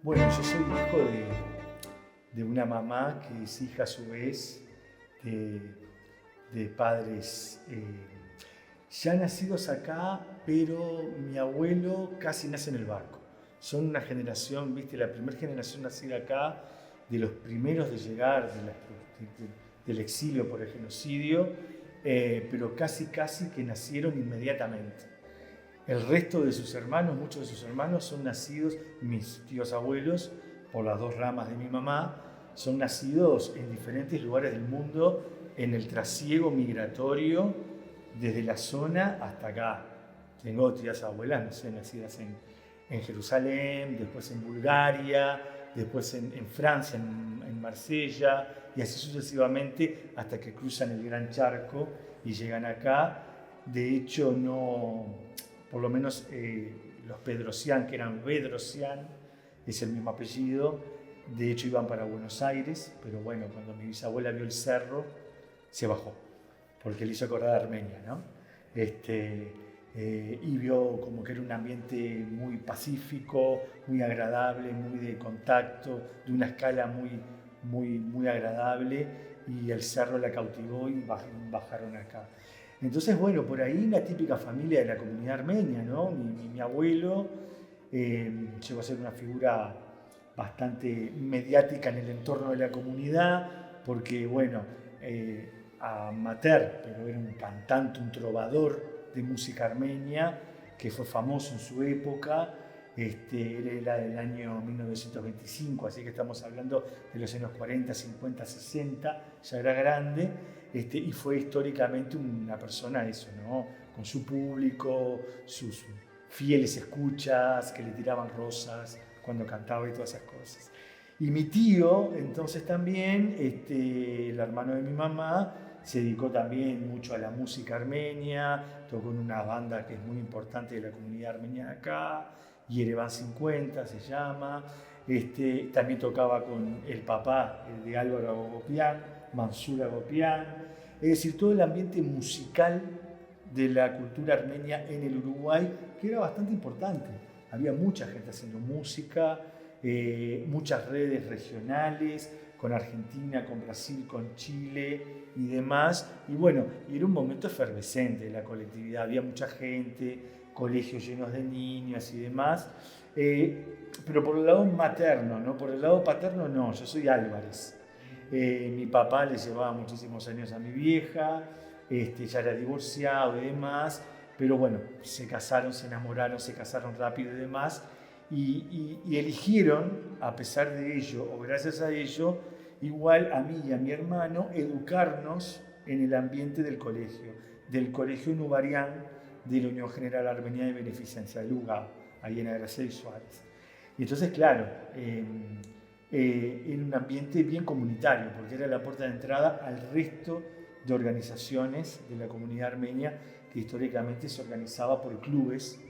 Bueno, yo soy hijo de una mamá que es hija a su vez de, de padres ya nacidos acá, pero mi abuelo casi nace en el barco. Son una generación, viste, la primera generación nacida acá, de los primeros de llegar del exilio por el genocidio, pero casi que nacieron inmediatamente. El resto de sus hermanos, muchos de sus hermanos son nacidos, mis tíos abuelos, por las dos ramas de mi mamá, son nacidos en diferentes lugares del mundo en el trasiego migratorio desde la zona hasta acá. Tengo tías abuelas, no sé, nacidas en Jerusalén, después en Bulgaria, después en Francia, en Marsella, y así sucesivamente hasta que cruzan el Gran Charco y llegan acá. De hecho, no, por lo menos los Pedrosian, que eran Bedrosian, es el mismo apellido, de hecho iban para Buenos Aires, pero bueno, cuando mi bisabuela vio el cerro, se bajó, porque le hizo acordar a Armenia, ¿no? Y vio como que era un ambiente muy pacífico, muy agradable, muy de contacto, de una escala muy agradable, y el cerro la cautivó y bajaron acá. Entonces, bueno, por ahí la típica familia de la comunidad armenia, ¿no? Mi abuelo llegó a ser una figura bastante mediática en el entorno de la comunidad, porque, bueno, amateur, pero era un cantante, un trovador de música armenia, que fue famoso en su época. Él era del año 1925, así que estamos hablando de los años 40, 50, 60, ya era grande, y fue históricamente una persona, eso, ¿no? Con su público, sus fieles escuchas que le tiraban rosas cuando cantaba y todas esas cosas. Y mi tío, entonces también, el hermano de mi mamá, se dedicó también mucho a la música armenia, tocó en una banda que es muy importante de la comunidad armenia de acá, Yerevan 50 se llama. También tocaba con el papá de Álvaro Agopian, Mansur Agopian. Es decir, todo el ambiente musical de la cultura armenia en el Uruguay, que era bastante importante. Había mucha gente haciendo música, muchas redes regionales, con Argentina, con Brasil, con Chile y demás. Y bueno, era un momento efervescente de la colectividad, había mucha gente, colegios llenos de niños y demás. Pero por el lado materno, ¿no? Por el lado paterno no, yo soy Álvarez. Mi papá le llevaba muchísimos años a mi vieja, ya era divorciado y demás, pero bueno, se casaron, se enamoraron, se casaron rápido y demás. Y eligieron, a pesar de ello o gracias a ello, igual a mí y a mi hermano, educarnos en el ambiente del colegio Nubarián de la Unión General Armenia de Beneficencia, de UGA, ahí en Graciela y Suárez. Y entonces, claro, en un ambiente bien comunitario, porque era la puerta de entrada al resto de organizaciones de la comunidad armenia que históricamente se organizaba por clubes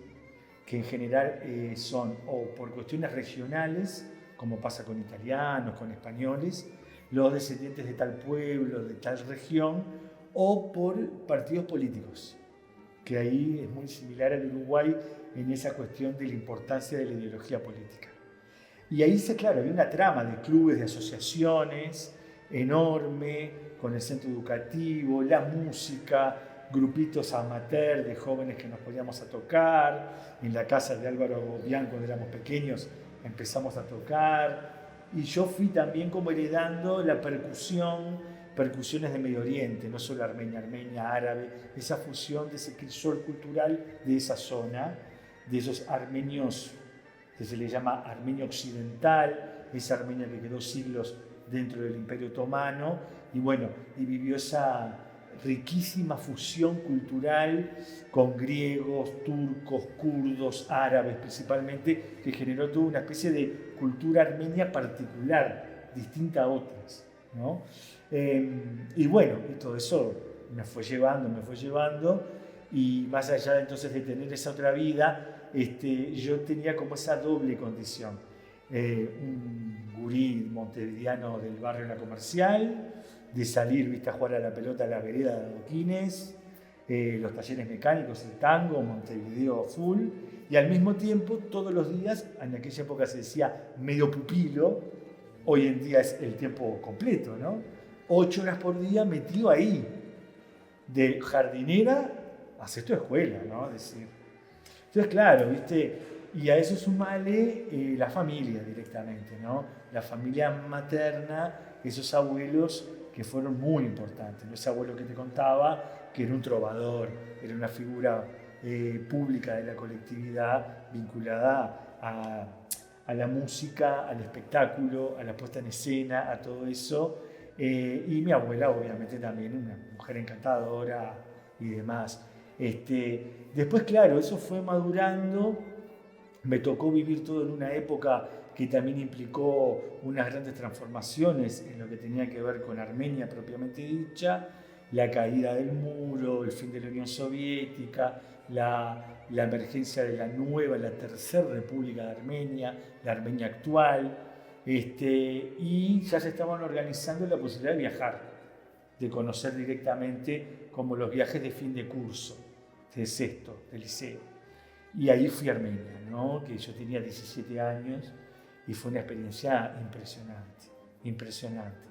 que en general son o por cuestiones regionales, como pasa con italianos, con españoles, los descendientes de tal pueblo, de tal región, o por partidos políticos, que ahí es muy similar al Uruguay en esa cuestión de la importancia de la ideología política. Y ahí, claro, había una trama de clubes, de asociaciones enorme, con el centro educativo, la música, grupitos amateur de jóvenes que nos poníamos a tocar. En la casa de Álvaro Agopian, cuando éramos pequeños, empezamos a tocar. Y yo fui también como heredando la percusiones de Medio Oriente, no solo armenia, árabe, esa fusión de ese crisol cultural de esa zona, de esos armenios que se le llama Armenia Occidental, esa Armenia que quedó siglos dentro del Imperio Otomano, y bueno, y vivió esa riquísima fusión cultural con griegos, turcos, kurdos, árabes principalmente, que generó toda una especie de cultura armenia particular, distinta a otras, ¿no? Y bueno, y todo eso me fue llevando, y más allá entonces de tener esa otra vida, yo tenía como esa doble condición. Un gurí montevideano del barrio La Comercial, de salir, viste, a jugar a la pelota a la vereda de Adoquines, los talleres mecánicos, el tango, Montevideo full, y al mismo tiempo todos los días, en aquella época se decía medio pupilo, hoy en día es el tiempo completo, ¿no? 8 horas por día metido ahí, de jardinera a sexto de escuela, ¿no? Es decir, entonces, claro, ¿viste? Y a eso sumale la familia directamente, ¿no? La familia materna, esos abuelos que fueron muy importantes, ¿no? Ese abuelo que te contaba, que era un trovador, era una figura pública de la colectividad vinculada a la música, al espectáculo, a la puesta en escena, a todo eso. Y mi abuela, obviamente, también una mujer encantadora y demás. Después, claro, eso fue madurando. Me tocó vivir todo en una época que también implicó unas grandes transformaciones en lo que tenía que ver con Armenia propiamente dicha, la caída del muro, el fin de la Unión Soviética, la emergencia de la nueva, la tercera República de Armenia, la Armenia actual, y ya se estaban organizando la posibilidad de viajar, de conocer directamente como los viajes de fin de curso, de sexto, de liceo. Y ahí fui a Armenia, ¿no? Que yo tenía 17 años y fue una experiencia impresionante, impresionante.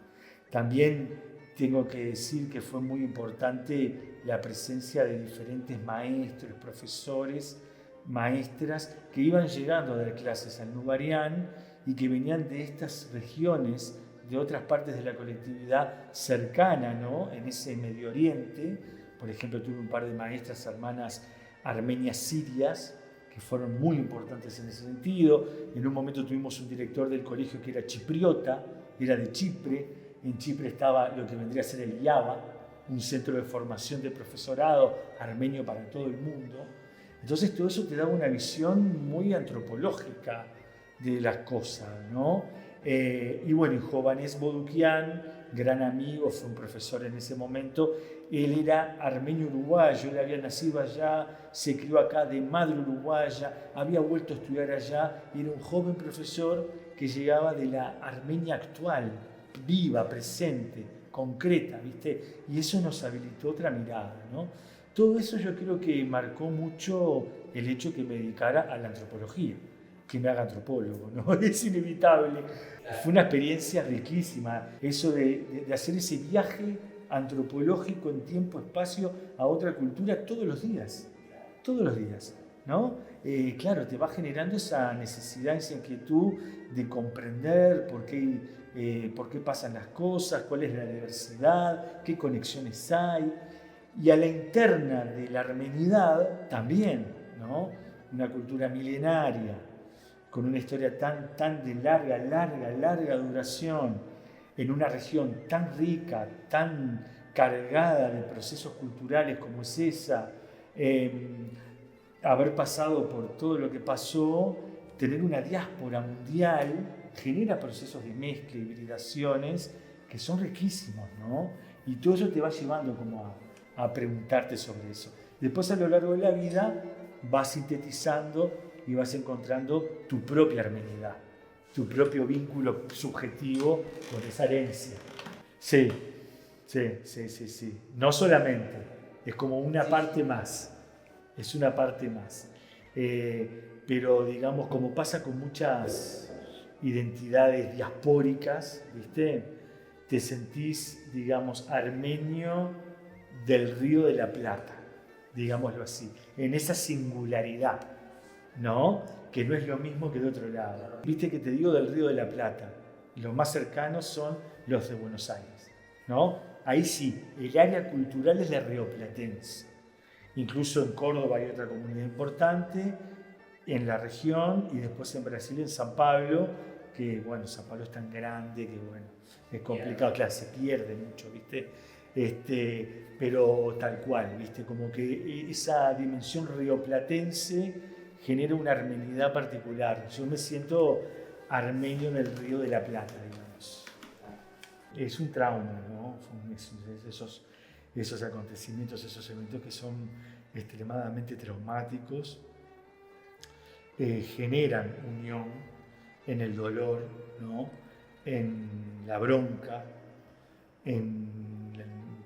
También tengo que decir que fue muy importante la presencia de diferentes maestros, profesores, maestras que iban llegando a dar clases al Nubarián y que venían de estas regiones, de otras partes de la colectividad cercana, ¿no? En ese Medio Oriente. Por ejemplo, tuve un par de maestras hermanas armenias sirias que fueron muy importantes en ese sentido. En un momento tuvimos un director del colegio que era chipriota, era de Chipre. En Chipre estaba lo que vendría a ser el IABA, un centro de formación de profesorado armenio para todo el mundo. Entonces todo eso te da una visión muy antropológica de las cosas, ¿no? Y bueno, Jovanés Boduquian, gran amigo, fue un profesor en ese momento. Él era armenio uruguayo, él había nacido allá, se crió acá de madre uruguaya, había vuelto a estudiar allá y era un joven profesor que llegaba de la Armenia actual, viva, presente, concreta, ¿viste? Y eso nos habilitó otra mirada, ¿no? Todo eso yo creo que marcó mucho el hecho que me dedicara a la antropología, que me haga antropólogo, ¿no? Es inevitable. Fue una experiencia riquísima, eso de hacer ese viaje antropológico en tiempo, espacio, a otra cultura todos los días, ¿no? Claro, te va generando esa necesidad, esa inquietud de comprender por qué pasan las cosas, cuál es la diversidad, qué conexiones hay. Y a la interna de la armenidad también, ¿no? Una cultura milenaria, con una historia tan de larga duración, en una región tan rica, tan cargada de procesos culturales como es esa, haber pasado por todo lo que pasó, tener una diáspora mundial, genera procesos de mezcla y hibridaciones que son riquísimos, ¿no? Y todo eso te va llevando como a preguntarte sobre eso. Después a lo largo de la vida vas sintetizando y vas encontrando tu propia armenidad, tu propio vínculo subjetivo con esa herencia. Sí. No solamente, es como una parte más, es una parte más. Pero digamos, como pasa con muchas identidades diaspóricas, ¿viste? Te sentís, digamos, armenio del Río de la Plata, digámoslo así, en esa singularidad, ¿no? Que no es lo mismo que de otro lado. Viste que te digo del Río de la Plata, los más cercanos son los de Buenos Aires, ¿no? Ahí sí, el área cultural es la rioplatense. Incluso en Córdoba hay otra comunidad importante, en la región, y después en Brasil, en San Pablo, que bueno, San Pablo es tan grande que bueno, es complicado, claro, se pierde mucho, ¿viste? Pero tal cual, ¿viste? Como que esa dimensión rioplatense genera una armenidad particular. Yo me siento armenio en el Río de la Plata, digamos. Es un trauma, ¿no? Esos acontecimientos, esos eventos que son extremadamente traumáticos, generan unión en el dolor, ¿no? En la bronca, en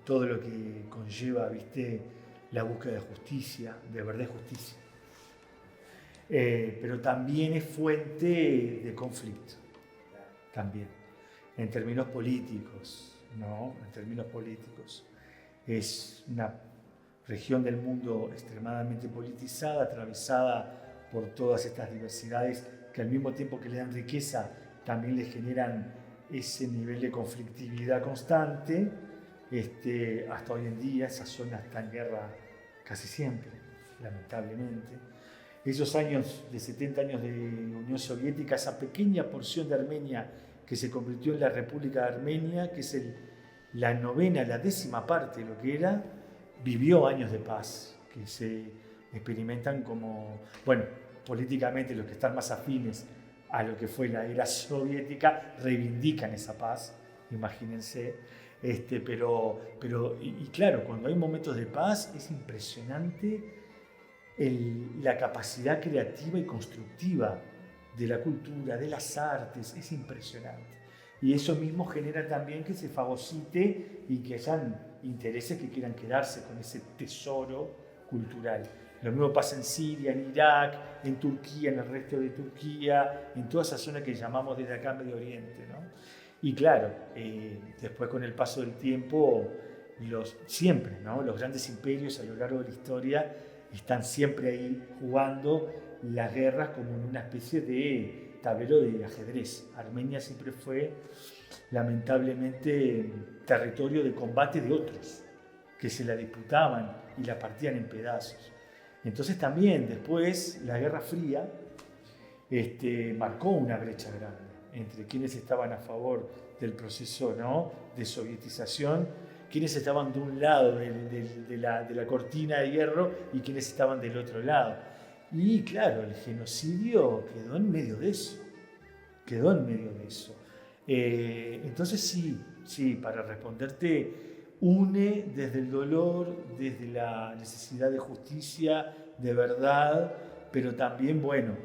todo lo que conlleva, ¿viste? La búsqueda de justicia, de verdad justicia. pero también es fuente de conflicto, también, en términos políticos, ¿no? En términos políticos. Es una región del mundo extremadamente politizada, atravesada por todas estas diversidades que al mismo tiempo que le dan riqueza, también le generan ese nivel de conflictividad constante. Hasta hoy en día esa zona está en guerra casi siempre, lamentablemente. Esos años de 70 años de Unión Soviética, esa pequeña porción de Armenia que se convirtió en la República de Armenia, que es la 10ª parte de lo que era, vivió años de paz, que se experimentan como, bueno, políticamente los que están más afines a lo que fue la era soviética reivindican esa paz, imagínense. Y claro, cuando hay momentos de paz es impresionante la capacidad creativa y constructiva de la cultura, de las artes, es impresionante. Y eso mismo genera también que se fagocite y que hayan intereses que quieran quedarse con ese tesoro cultural. Lo mismo pasa en Siria, en Irak, en Turquía, en el resto de Turquía, en toda esa zona que llamamos desde acá Medio Oriente, ¿no? Y claro, después con el paso del tiempo, siempre, ¿no? Los grandes imperios a lo largo de la historia están siempre ahí jugando las guerras como en una especie de tablero de ajedrez. Armenia siempre fue, lamentablemente, territorio de combate de otros, que se la disputaban y la partían en pedazos. Entonces también después la Guerra Fría marcó una brecha grande entre quienes estaban a favor del proceso, ¿no?, de sovietización, quienes estaban de un lado de la cortina de hierro y quienes estaban del otro lado. Y claro, el genocidio quedó en medio de eso. Entonces sí, para responderte, une desde el dolor, desde la necesidad de justicia, de verdad, pero también, bueno,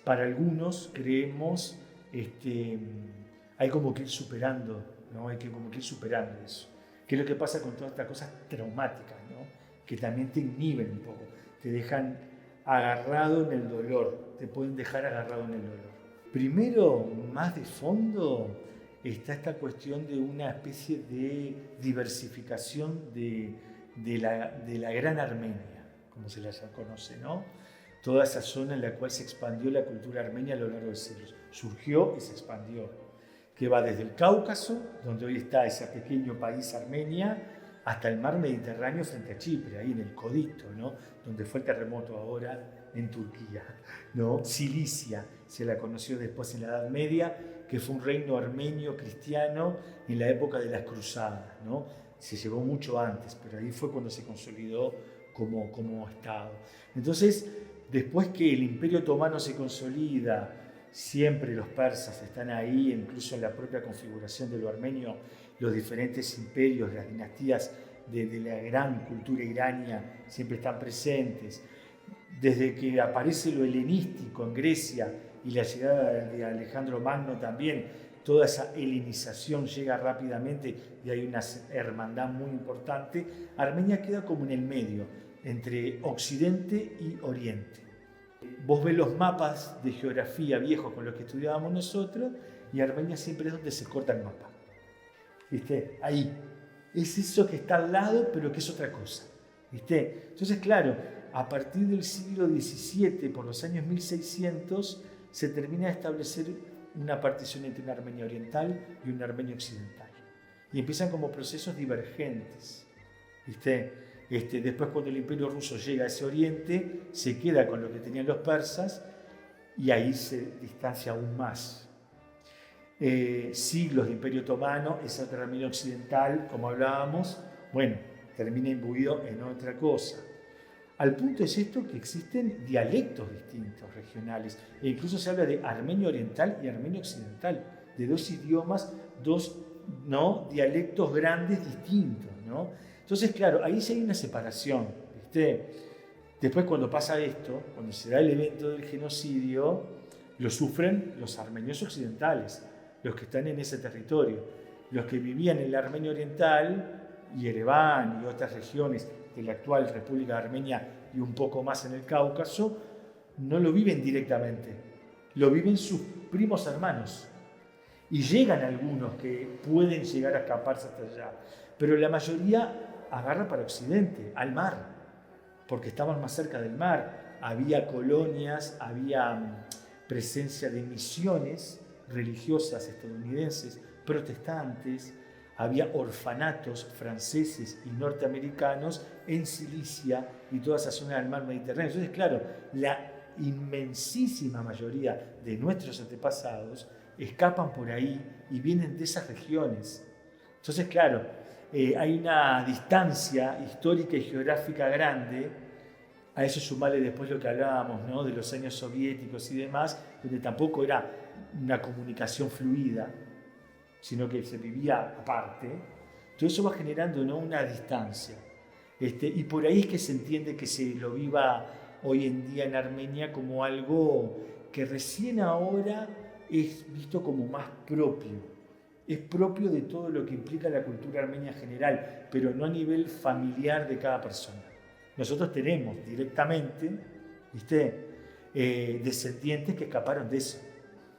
para algunos creemos, hay como que ir superando, ¿no? Hay que como que ir superando eso. ¿Qué es lo que pasa con todas estas cosas traumáticas, ¿no? Que también te inhiben un poco, te dejan agarrado en el dolor, te pueden dejar agarrado en el dolor. Primero, más de fondo, está esta cuestión de una especie de diversificación de la Gran Armenia, como se la conoce, ¿no? Toda esa zona en la cual se expandió la cultura armenia a lo largo de siglos. Surgió y se expandió, que va desde el Cáucaso, donde hoy está ese pequeño país Armenia, hasta el mar Mediterráneo frente a Chipre, ahí en el Codito, ¿no?, donde fue el terremoto ahora en Turquía, ¿no? Cilicia se la conoció después en la Edad Media, que fue un reino armenio cristiano en la época de las cruzadas, ¿no? Se llevó mucho antes, pero ahí fue cuando se consolidó como Estado. Entonces, después que el Imperio Otomano se consolida, siempre los persas están ahí, incluso en la propia configuración de lo armenio, los diferentes imperios, las dinastías de la gran cultura irania siempre están presentes. Desde que aparece lo helenístico en Grecia y la llegada de Alejandro Magno también, toda esa helenización llega rápidamente y hay una hermandad muy importante. Armenia queda como en el medio, entre Occidente y Oriente. Vos ves los mapas de geografía viejos con los que estudiábamos nosotros y Armenia siempre es donde se corta el mapa. ¿Viste? Ahí. Es eso que está al lado, pero que es otra cosa. ¿Viste? Entonces, claro, a partir del siglo XVII, por los años 1600, se termina de establecer una partición entre una Armenia oriental y una Armenia occidental. Y empiezan como procesos divergentes. ¿Viste? Después, cuando el Imperio Ruso llega a ese oriente, se queda con lo que tenían los persas y ahí se distancia aún más. Siglos de Imperio Otomano, esa otra Armenia occidental, como hablábamos, bueno, termina imbuido en otra cosa. Al punto es esto que existen dialectos distintos regionales, e incluso se habla de armenio oriental y armenio occidental, de dos idiomas, dos, ¿no?, dialectos grandes distintos, ¿no? Entonces, claro, ahí sí hay una separación, ¿viste? Después, cuando pasa esto, cuando se da el evento del genocidio, lo sufren los armenios occidentales, los que están en ese territorio. Los que vivían en la Armenia oriental, Yerevan y otras regiones de la actual República de Armenia y un poco más en el Cáucaso, no lo viven directamente, lo viven sus primos hermanos. Y llegan algunos que pueden llegar a escaparse hasta allá, pero la mayoría agarra para Occidente, al mar, porque estaban más cerca del mar. Había colonias, había presencia de misiones religiosas estadounidenses, protestantes, había orfanatos franceses y norteamericanos en Cilicia y toda esa zona del mar Mediterráneo. Entonces, claro, la inmensísima mayoría de nuestros antepasados escapan por ahí y vienen de esas regiones. Entonces, claro, hay una distancia histórica y geográfica grande. A eso sumarle después lo que hablábamos, ¿no?, de los años soviéticos y demás, donde tampoco era una comunicación fluida, sino que se vivía aparte. Todo eso va generando, ¿no?, una distancia. Y por ahí es que se entiende que se lo viva hoy en día en Armenia como algo que recién ahora es visto como más propio. Es propio de todo lo que implica la cultura armenia en general, pero no a nivel familiar de cada persona. Nosotros tenemos directamente, descendientes que escaparon de eso.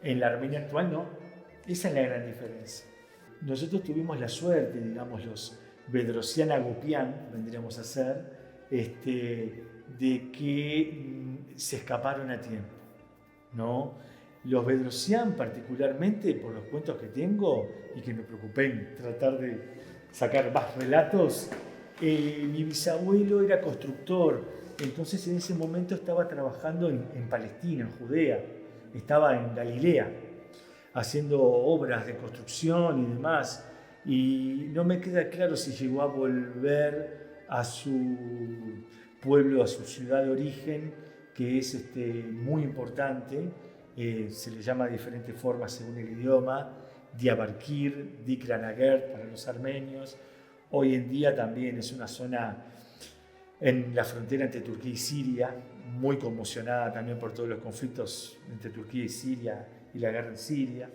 En la Armenia actual no. Esa es la gran diferencia. Nosotros tuvimos la suerte, digamos, los Bedrosian Agopian, vendríamos a ser, de que se escaparon a tiempo, ¿no? Los Bedrosian, particularmente, por los cuentos que tengo, y que me preocupé en tratar de sacar más relatos, mi bisabuelo era constructor, entonces en ese momento estaba trabajando en Palestina, en Judea, estaba en Galilea, haciendo obras de construcción y demás, y no me queda claro si llegó a volver a su pueblo, a su ciudad de origen, que es muy importante. Se le llama de diferentes formas según el idioma: Diyarbakir, Dikranagert para los armenios. Hoy en día también es una zona en la frontera entre Turquía y Siria, muy conmocionada también por todos los conflictos entre Turquía y Siria y la guerra en Siria.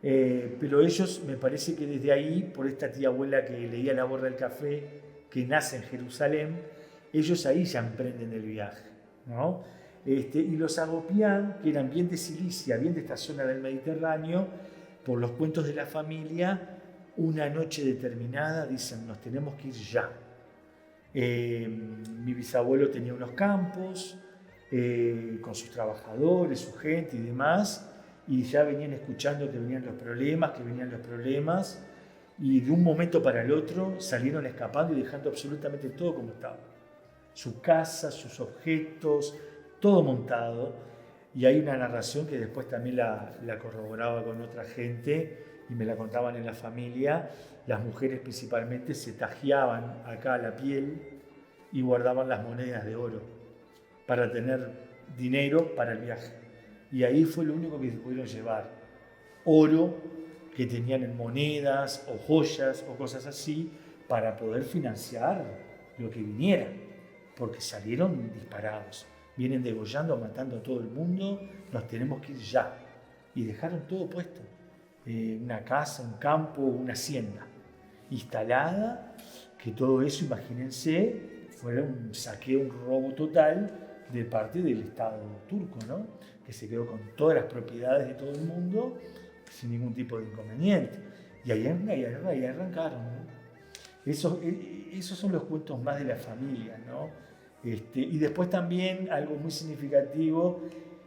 Pero ellos, me parece que desde ahí, por esta tía abuela que leía La borra del café, que nace en Jerusalén, ellos ahí ya emprenden el viaje, ¿no? Y los Agopian, que eran bien de Cilicia, bien de esta zona del Mediterráneo, por los cuentos de la familia, una noche determinada dicen: nos tenemos que ir ya. Mi bisabuelo tenía unos campos con sus trabajadores, su gente y demás, y ya venían escuchando que venían los problemas, y de un momento para el otro salieron escapando y dejando absolutamente todo como estaba. Su casa, sus objetos, todo montado. Y hay una narración que después también la corroboraba con otra gente y me la contaban en la familia. Las mujeres principalmente se tajeaban acá la piel y guardaban las monedas de oro para tener dinero para el viaje. Y ahí fue lo único que se pudieron llevar: oro que tenían en monedas o joyas o cosas así para poder financiar lo que viniera, porque salieron disparados. Vienen degollando, matando a todo el mundo, nos tenemos que ir ya. Y dejaron todo puesto. Una casa, un campo, una hacienda instalada, que todo eso, imagínense, fue un saqueo, un robo total de parte del Estado turco, ¿no?, que se quedó con todas las propiedades de todo el mundo sin ningún tipo de inconveniente. Y ahí arrancaron, ¿no? Esos son los cuentos más de la familia, ¿no? Y después también algo muy significativo,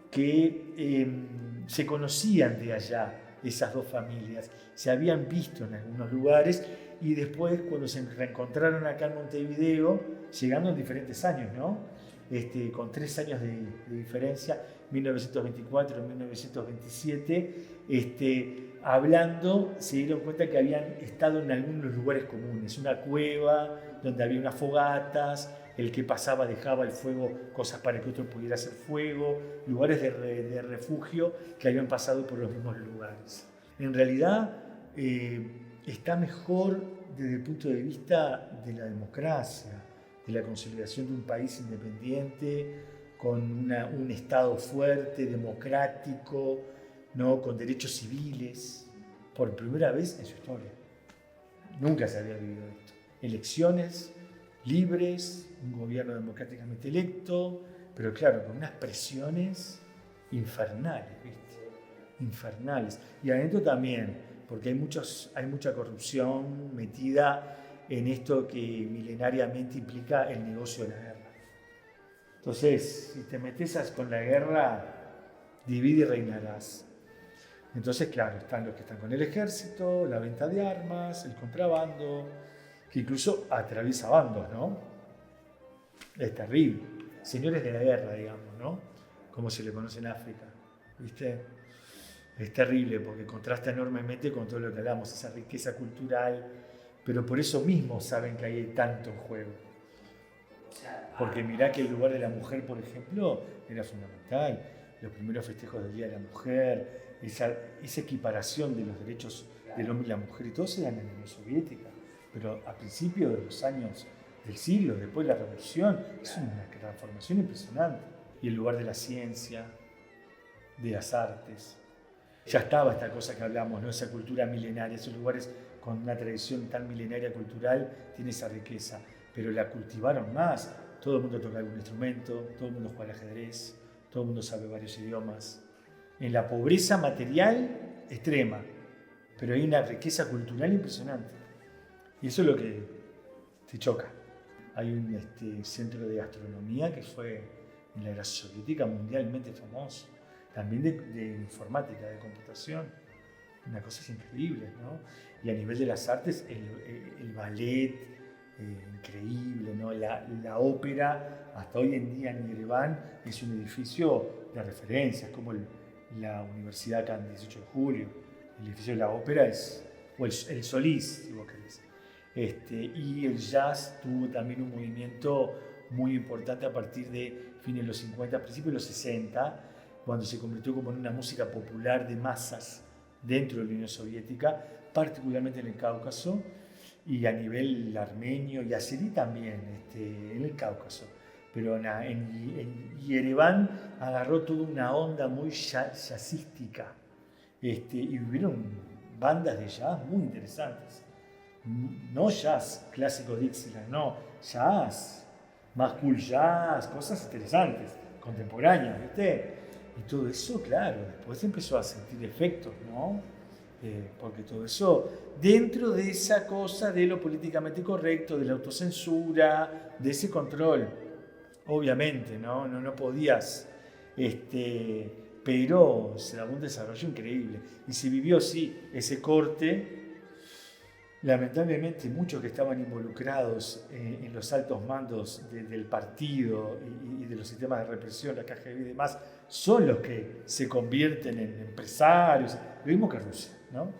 que se conocían de allá esas dos familias, se habían visto en algunos lugares, y después cuando se reencontraron acá en Montevideo, llegando en diferentes años, ¿no? Con 3 años de diferencia, 1924 y 1927, hablando, se dieron cuenta que habían estado en algunos lugares comunes, una cueva donde había unas fogatas, el que pasaba dejaba el fuego, cosas para que otro pudiera hacer fuego, lugares de refugio que habían pasado por los mismos lugares. En realidad está mejor desde el punto de vista de la democracia, de la consolidación de un país independiente, con un Estado fuerte, democrático, ¿no?, con derechos civiles, por primera vez en su historia. Nunca se había vivido esto. Elecciones libres, un gobierno democráticamente electo, pero claro, con unas presiones infernales, ¿viste? Infernales. Y adentro también, porque hay mucha corrupción metida en esto que milenariamente implica el negocio de la guerra. Entonces, si te metes con la guerra, divide y reinarás. Entonces, claro, están los que están con el ejército, la venta de armas, el contrabando, que incluso atraviesa bandos, ¿no? Es terrible. Señores de la guerra, digamos, ¿no? Como se le conoce en África, ¿viste? Es terrible porque contrasta enormemente con todo lo que hablamos, esa riqueza cultural, pero por eso mismo saben que hay tanto en juego. Porque mirá que el lugar de la mujer, por ejemplo, era fundamental. Los primeros festejos del Día de la Mujer, esa equiparación de los derechos del hombre y la mujer, y todo se dan en la Unión Soviética. Pero a principios de los años del siglo, después de la revolución, es una transformación impresionante. Y el lugar de la ciencia, de las artes. Ya estaba esta cosa que hablamos, ¿no? Esa cultura milenaria, esos lugares con una tradición tan milenaria cultural, tiene esa riqueza. Pero la cultivaron más. Todo el mundo toca algún instrumento, todo el mundo juega al ajedrez, todo el mundo sabe varios idiomas. En la pobreza material extrema, pero hay una riqueza cultural impresionante. Y eso es lo que te choca. Hay un centro de gastronomía que fue en la era soviética mundialmente famoso. También de informática, de computación. Una cosa increíble, ¿no? Y a nivel de las artes, el ballet, increíble, ¿no? La ópera, hasta hoy en día en Yerevan, es un edificio de referencia, es como la universidad acá en 18 de julio. El edificio de la ópera es, o el Solís, si vos querés. Y el jazz tuvo también un movimiento muy importante a partir de fines de los 50, principios de los 60, cuando se convirtió como en una música popular de masas dentro de la Unión Soviética, particularmente en el Cáucaso, y a nivel armenio y azerí también, en el Cáucaso. Pero en Yerevan agarró toda una onda muy jazzística, y hubieron bandas de jazz muy interesantes. No jazz clásico Dixieland, no, jazz, más cool jazz, cosas interesantes, contemporáneas, ¿viste? Y todo eso, claro, después empezó a sentir efectos, ¿no? Porque todo eso, dentro de esa cosa de lo políticamente correcto, de la autocensura, de ese control, obviamente, ¿no? No podías, pero se daba un desarrollo increíble. Y se vivió, sí, ese corte. Lamentablemente, muchos que estaban involucrados en los altos mandos del partido y de los sistemas de represión, la KGB y demás, son los que se convierten en empresarios. Lo mismo que Rusia, ¿no?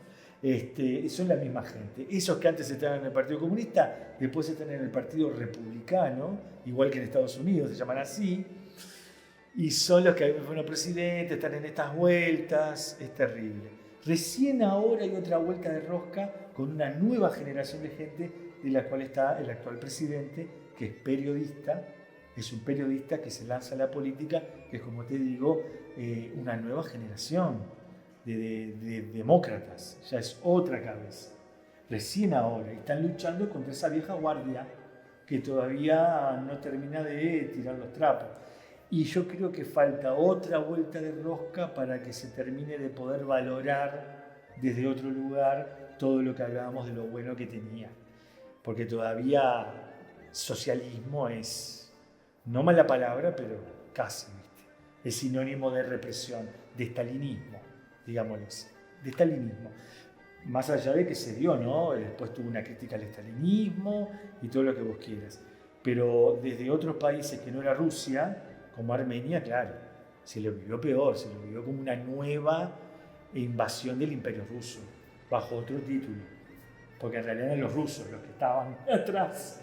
Son la misma gente. Esos que antes estaban en el Partido Comunista, después están en el Partido Republicano, igual que en Estados Unidos, se llaman así, y son los que fueron presidentes, están en estas vueltas. Es terrible. Recién ahora hay otra vuelta de rosca con una nueva generación de gente, de la cual está el actual presidente, que es periodista, es un periodista que se lanza a la política, que es, como te digo, una nueva generación de demócratas, ya es otra cabeza. Recién ahora están luchando contra esa vieja guardia que todavía no termina de tirar los trapos. Y yo creo que falta otra vuelta de rosca para que se termine de poder valorar desde otro lugar todo lo que hablábamos de lo bueno que tenía. Porque todavía socialismo es, no mala palabra, pero casi, ¿viste? Es sinónimo de represión, de estalinismo, digámoslo así, de estalinismo. Más allá de que se dio, ¿no? Después tuvo una crítica al estalinismo y todo lo que vos quieras. Pero desde otros países que no era Rusia, como Armenia, claro, se lo vivió peor, se lo vivió como una nueva invasión del Imperio Ruso, bajo otro título, porque en realidad eran los rusos los que estaban atrás,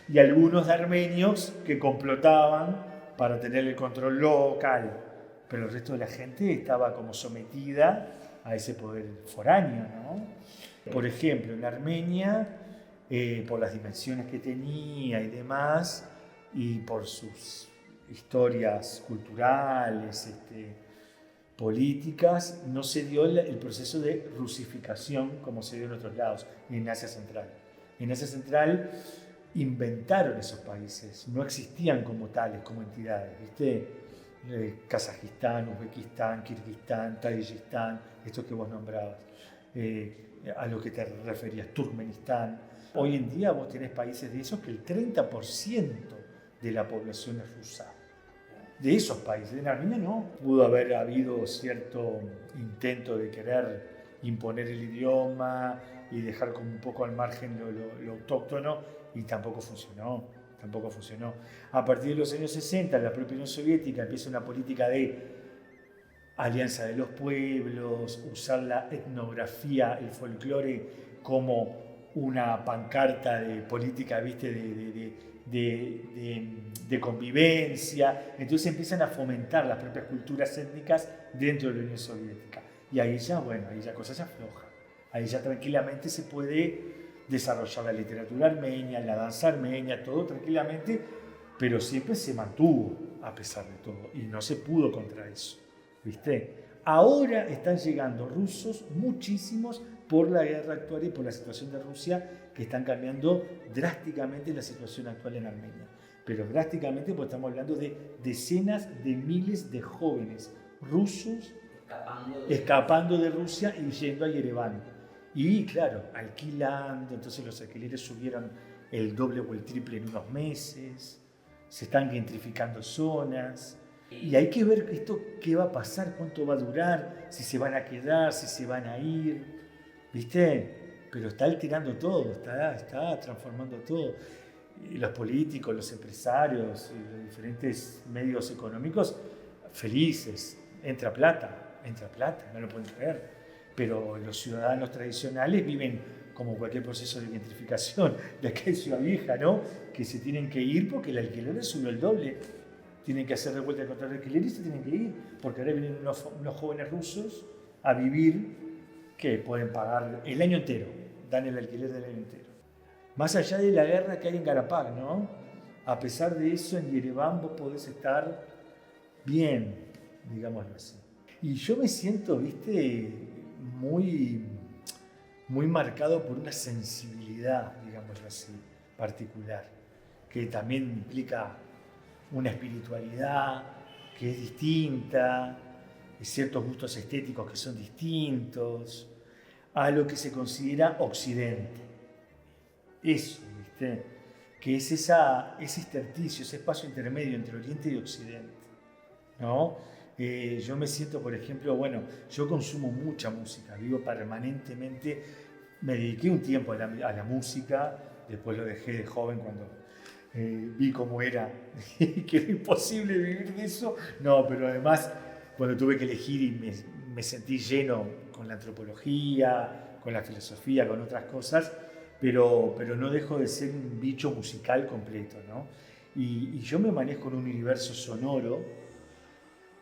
y algunos armenios que complotaban para tener el control local, pero el resto de la gente estaba como sometida a ese poder foráneo, ¿no? Por ejemplo, en Armenia, por las dimensiones que tenía y demás, y por sus historias culturales, políticas, no se dio el proceso de rusificación como se dio en otros lados, en Asia Central. En Asia Central inventaron esos países, no existían como tales, como entidades, ¿viste? Kazajistán, Uzbekistán, Kirguistán, Tayikistán, estos que vos nombrabas, a lo que te referías, Turkmenistán. Hoy en día vos tenés países de esos que el 30% de la población es rusa. De esos países, en Armenia no. Pudo haber habido cierto intento de querer imponer el idioma y dejar como un poco al margen lo autóctono, y tampoco funcionó. A partir de los años 60, la propia Unión Soviética empieza una política de alianza de los pueblos, usar la etnografía, el folclore como una pancarta de política, ¿viste? De convivencia. Entonces empiezan a fomentar las propias culturas étnicas dentro de la Unión Soviética. Y ahí ya, ahí ya cosa se afloja. Ahí ya tranquilamente se puede desarrollar la literatura armenia, la danza armenia, todo tranquilamente, pero siempre se mantuvo a pesar de todo y no se pudo contra eso, ¿viste? Ahora están llegando rusos, muchísimos, por la guerra actual y por la situación de Rusia, que están cambiando drásticamente la situación actual en Armenia. Pero drásticamente porque estamos hablando de decenas de miles de jóvenes rusos escapando de Rusia y yendo a Yerevan. Y claro, alquilando, entonces los alquileres subieron el doble o el triple en unos meses, se están gentrificando zonas, y hay que ver esto qué va a pasar, cuánto va a durar, si se van a quedar, si se van a ir, ¿viste? Pero está alterando todo, está transformando todo. Y los políticos, los empresarios, y los diferentes medios económicos, felices, entra plata, no lo pueden creer. Pero los ciudadanos tradicionales viven como cualquier proceso de gentrificación de acá en Ciudad Vieja, ¿no? Que se tienen que ir porque el alquiler les subió el doble. Tienen que hacer de vuelta el contrato de alquiler y se tienen que ir, porque ahora vienen unos jóvenes rusos a vivir que pueden pagar el año entero, dan el alquiler del año entero. Más allá de la guerra que hay en Karabaj, ¿no? A pesar de eso, en Yerevan vos podés estar bien, digámoslo así. Y yo me siento, ¿viste? Muy marcado por una sensibilidad, digámoslo así, particular, que también implica una espiritualidad que es distinta, ciertos gustos estéticos que son distintos a lo que se considera Occidente. Eso, ¿viste? Que es ese intersticio, ese espacio intermedio entre Oriente y Occidente, ¿no? Yo me siento, por ejemplo, yo consumo mucha música, vivo permanentemente, me dediqué un tiempo a la música, después lo dejé de joven cuando vi cómo era, que era imposible vivir de eso, no, pero además cuando tuve que elegir y me sentí lleno con la antropología, con la filosofía, con otras cosas, pero no dejo de ser un bicho musical completo, ¿no? Y yo me manejo en un universo sonoro,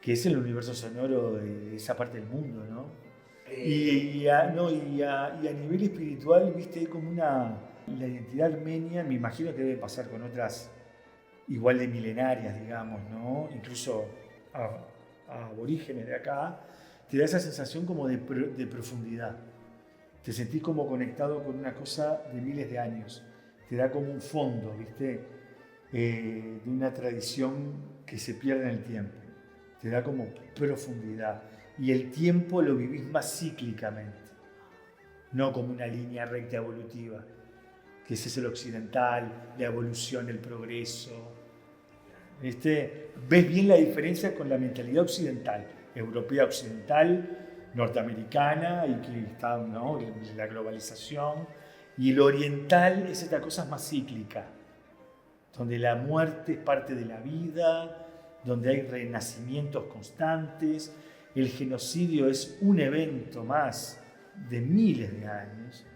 que es el universo sonoro de esa parte del mundo, ¿no? Y a nivel espiritual, viste, hay como la identidad armenia, me imagino que debe pasar con otras igual de milenarias, digamos, ¿no? Incluso a aborígenes de acá, te da esa sensación como de profundidad. Te sentís como conectado con una cosa de miles de años. Te da como un fondo, ¿viste? De una tradición que se pierde en el tiempo. Te da como profundidad. Y el tiempo lo vivís más cíclicamente, no como una línea recta evolutiva, que ese es el occidental, la evolución, el progreso. Ves bien la diferencia con la mentalidad occidental, europea occidental, norteamericana, y que está, ¿no?, la globalización. Y el oriental es esta cosa más cíclica, donde la muerte es parte de la vida, donde hay renacimientos constantes, el genocidio es un evento más de miles de años,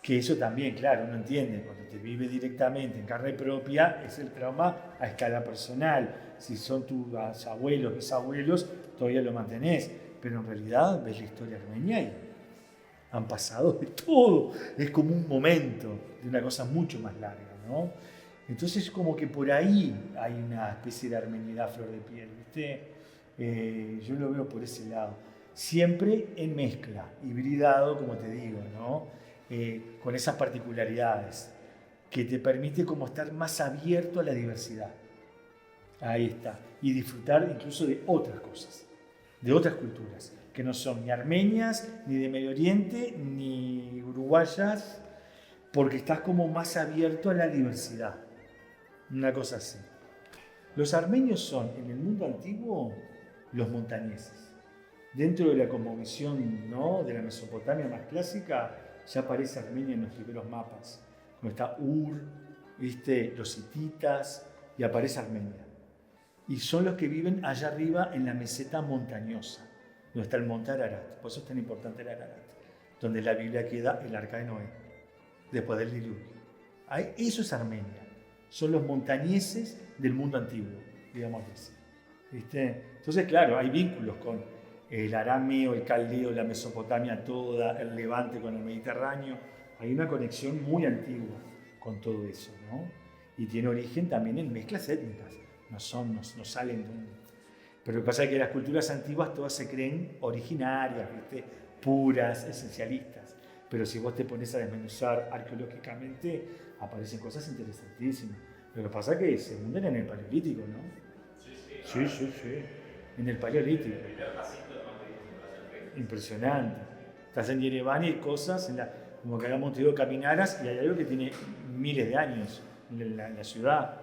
que eso también, claro, uno entiende, cuando te vive directamente en carne propia, es el trauma a escala personal. Si son tus abuelos, bisabuelos, todavía lo mantenés, pero en realidad ves la historia armenia y han pasado de todo, es como un momento de una cosa mucho más larga, ¿no? Entonces como que por ahí hay una especie de armeniedad a flor de piel, ¿viste? Yo lo veo por ese lado. Siempre en mezcla, hibridado, como te digo, ¿no? Con esas particularidades. que te permite como estar más abierto a la diversidad. Ahí está. Y disfrutar incluso de otras cosas, de otras culturas, que no son ni armenias, ni de Medio Oriente, ni uruguayas, porque estás como más abierto a la diversidad. Una cosa así. Los armenios son, en el mundo antiguo, los montañeses. Dentro de la cosmovisión, ¿no?, de la Mesopotamia más clásica, ya aparece Armenia en los primeros mapas. Cuando está Ur, ¿viste?, los hititas, y aparece Armenia. Y son los que viven allá arriba en la meseta montañosa, donde está el monte Ararat. Por eso es tan importante el Ararat, donde en la Biblia queda el arca de Noé, después del diluvio. Eso es Armenia. Son los montañeses del mundo antiguo, digamos así. ¿Viste? Entonces, claro, hay vínculos con el arameo, el caldeo, la Mesopotamia toda, el Levante con el Mediterráneo. Hay una conexión muy antigua con todo eso, ¿no? Y tiene origen también en mezclas étnicas. No salen de un... Pero lo que pasa es que las culturas antiguas todas se creen originarias, ¿viste?, puras, esencialistas. Pero si vos te pones a desmenuzar arqueológicamente, aparecen cosas interesantísimas. Lo que pasa es que se hunden en el Paleolítico, ¿no? Sí. En el Paleolítico. Impresionante. Estás en Yerevan y hay cosas, como que hagamos te digo, caminaras, y hay algo que tiene miles de años en la ciudad.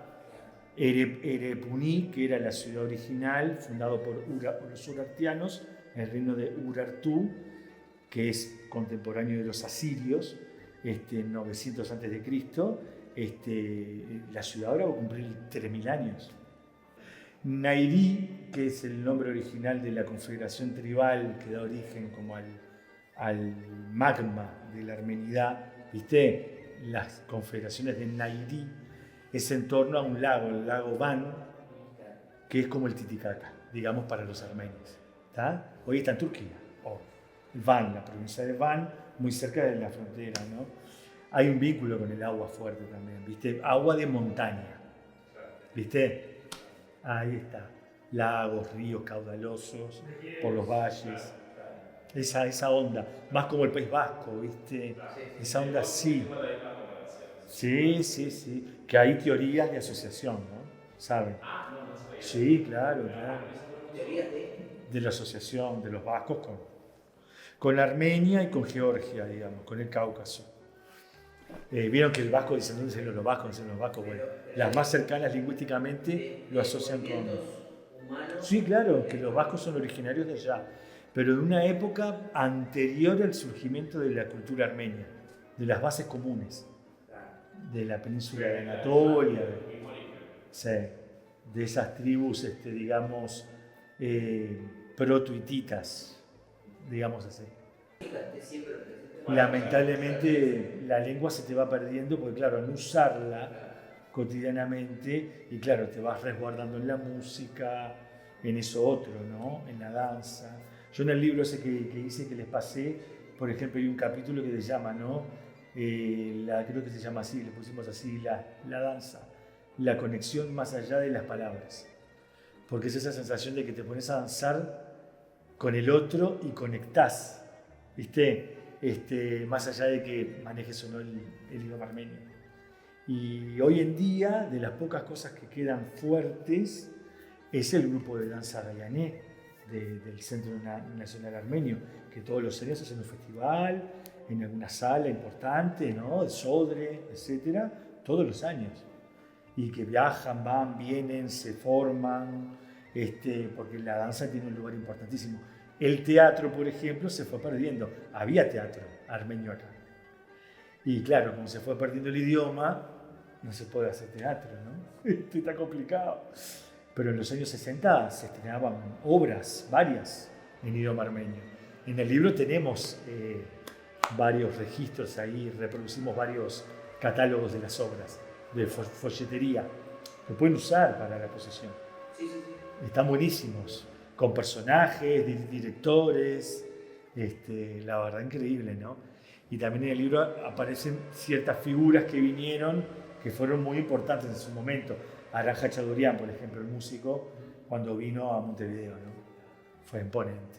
Erepuni, que era la ciudad original, fundado por los urartianos, en el reino de Urartu, que es contemporáneo de los asirios, 900 a.C., la ciudad ahora va a cumplir 3.000 años. Nairi, que es el nombre original de la confederación tribal que da origen como al magma de la armenidad, ¿viste? Las confederaciones de Nairi es en torno a un lago, el lago Van, que es como el Titicaca, digamos, para los armenios. ¿Tá? Hoy está en Turquía, Van, la provincia de Van, muy cerca de la frontera, ¿no? Hay un vínculo con el agua fuerte también, ¿viste? Agua de montaña, ¿viste? Ahí está. Lagos, ríos caudalosos, por los valles. Esa onda, más como el País Vasco, ¿viste? Esa onda sí. Sí. Que hay teorías de asociación, ¿no? ¿Saben? Sí, claro. ¿Teorías de la asociación de los vascos con Armenia y con Georgia, digamos, con el Cáucaso. Vieron que el vasco dicen, ¿dónde dicen los vascos? Dicen los vascos, bueno, las más cercanas lingüísticamente lo asocian con... Sí, claro, que los vascos son originarios de allá, pero de una época anterior al surgimiento de la cultura armenia, de las bases comunes, de la península de Anatolia, de esas tribus, digamos, proto-hititas, digamos así. Lamentablemente la lengua se te va perdiendo porque, claro, al usarla cotidianamente, y claro, te vas resguardando en la música, en eso otro, ¿no? En la danza. Yo en el libro ese que hice, que les pasé, por ejemplo, hay un capítulo que se llama, ¿no? Creo que se llama así, le pusimos así, la danza, la conexión más allá de las palabras. Porque es esa sensación de que te pones a danzar con el otro y conectás, ¿viste? Más allá de que manejes o no el idioma armenio. Y hoy en día, de las pocas cosas que quedan fuertes, es el grupo de danza Rayané del Centro Nacional Armenio, que todos los años hacen un festival en alguna sala importante, ¿no? De Sodre, etcétera, todos los años. Y que viajan, van, vienen, se forman, porque la danza tiene un lugar importantísimo. El teatro, por ejemplo, se fue perdiendo. Había teatro armenio acá. Y claro, como se fue perdiendo el idioma, no se puede hacer teatro, ¿no? Está complicado. Pero en los años 60 se estrenaban obras, varias, en idioma armenio. En el libro tenemos varios registros ahí, reproducimos varios catálogos de las obras, de folletería. Lo pueden usar para la posesión. Sí. Están buenísimos, con personajes, directores, la verdad increíble, ¿no? Y también en el libro aparecen ciertas figuras que vinieron, que fueron muy importantes en su momento. Aranja Chadurian, por ejemplo, el músico, cuando vino a Montevideo, ¿no? Fue imponente.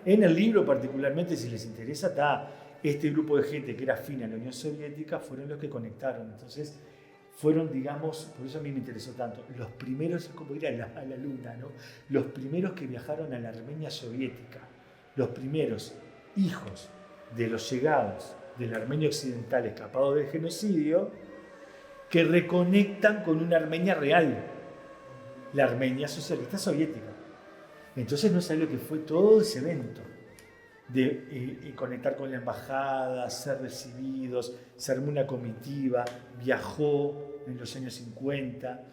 En el libro particularmente, si les interesa, está este grupo de gente que era afín a la Unión Soviética fueron los que conectaron. Entonces, fueron, digamos, por eso a mí me interesó tanto, los primeros, es como ir a la luna, ¿no? Los primeros que viajaron a la Armenia soviética, los primeros hijos de los llegados de la Armenia occidental escapados del genocidio, que reconectan con una Armenia real, la Armenia socialista soviética. Entonces no sabía lo que fue todo ese evento, de conectar con la embajada, ser recibidos, se armó una comitiva, viajó en los años 50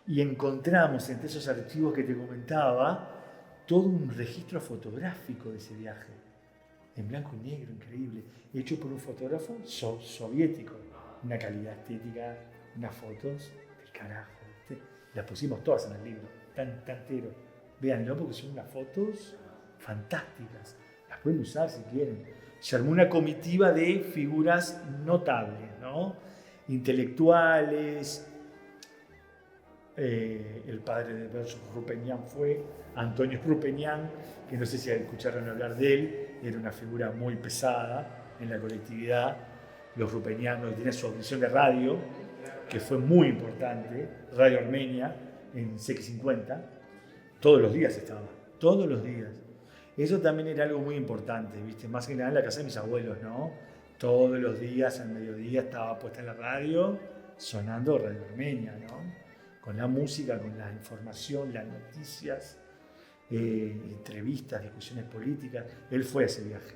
y encontramos entre esos archivos que te comentaba todo un registro fotográfico de ese viaje, en blanco y negro, increíble, hecho por un fotógrafo soviético, una calidad estética, unas fotos del carajo, ¿viste? Las pusimos todas en el libro, tan entero. Véanlo porque son unas fotos fantásticas. Las pueden usar si quieren. Se armó una comitiva de figuras notables, ¿no? Intelectuales. El padre de Berzo Rupenian fue Antonio Rupenian, que no sé si escucharon hablar de él, era una figura muy pesada en la colectividad. Los Rupenianos tenían su audición de radio, que fue muy importante, Radio Armenia, en CX50. Todos los días estaba, todos los días. Eso también era algo muy importante, ¿viste? Más que nada en la casa de mis abuelos, ¿no? Todos los días, al mediodía, estaba puesta en la radio, sonando Radio Armenia, ¿no? Con la música, con la información, las noticias, entrevistas, discusiones políticas. Él fue a ese viaje.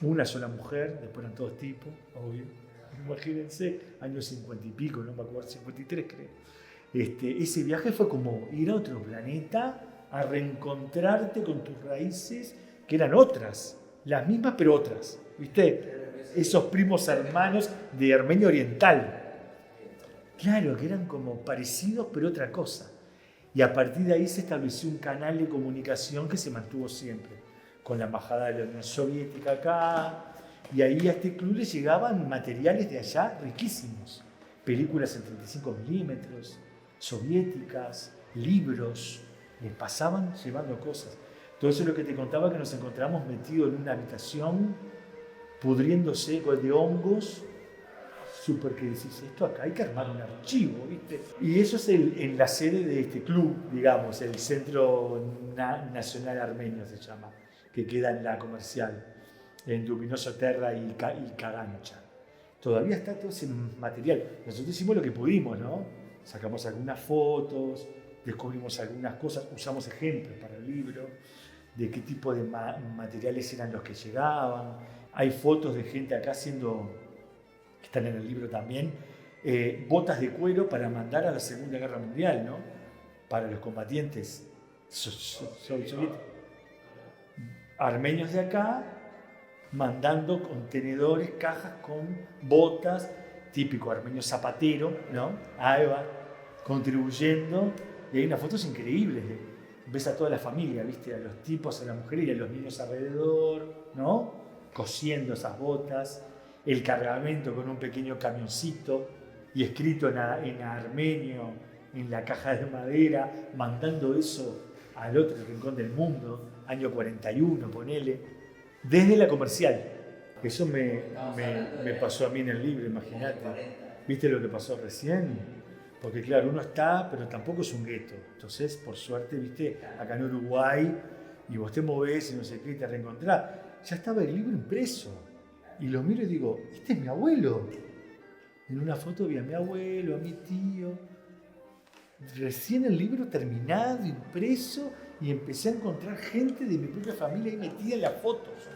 Una sola mujer, después eran todos tipos, obvio. Imagínense, años 50 y pico, no me acuerdo, 53 creo. Ese viaje fue como ir a otro planeta, a reencontrarte con tus raíces, que eran otras, las mismas pero otras, ¿viste? Esos primos hermanos de Armenia Oriental. Claro, que eran como parecidos pero otra cosa. Y a partir de ahí se estableció un canal de comunicación que se mantuvo siempre, con la embajada de la Unión Soviética acá, y ahí a este club le llegaban materiales de allá riquísimos, películas en 35 milímetros, soviéticas, libros, les pasaban llevando cosas. Todo eso es lo que te contaba, que nos encontramos metidos en una habitación, pudriéndose de hongos, súper que decís, esto acá hay que armar un archivo, ¿viste? Y eso es en la sede de este club, digamos, el Centro Nacional Armenio se llama, que queda en la Comercial, en Luminoso Terra y Cagancha. Todavía está todo ese material. Nosotros hicimos lo que pudimos, ¿no? Sacamos algunas fotos, descubrimos algunas cosas, usamos ejemplos para el libro, de qué tipo de materiales eran los que llegaban. Hay fotos de gente acá haciendo, que están en el libro también, botas de cuero para mandar a la Segunda Guerra Mundial, ¿no? Para los combatientes soviéticos. Armenios de acá mandando contenedores, cajas con botas, típico armenio zapatero, ¿no? Alba, contribuyendo. Y hay unas fotos increíbles. Ves a toda la familia, ¿viste? A los tipos, a la mujer y a los niños alrededor, ¿no? Cosiendo esas botas. El cargamento con un pequeño camioncito y escrito en armenio, en la caja de madera, mandando eso al otro rincón del mundo, año 41, ponele. Desde la Comercial. Eso me pasó a mí en el libro, imagínate. ¿Viste lo que pasó recién? Porque claro, uno está, pero tampoco es un gueto. Entonces, por suerte, viste, acá en Uruguay, y vos te movés y no sé qué, y te reencontrás. Ya estaba el libro impreso. Y lo miro y digo, este es mi abuelo. En una foto vi a mi abuelo, a mi tío. Recién el libro terminado, impreso, y empecé a encontrar gente de mi propia familia ahí metida en las fotos.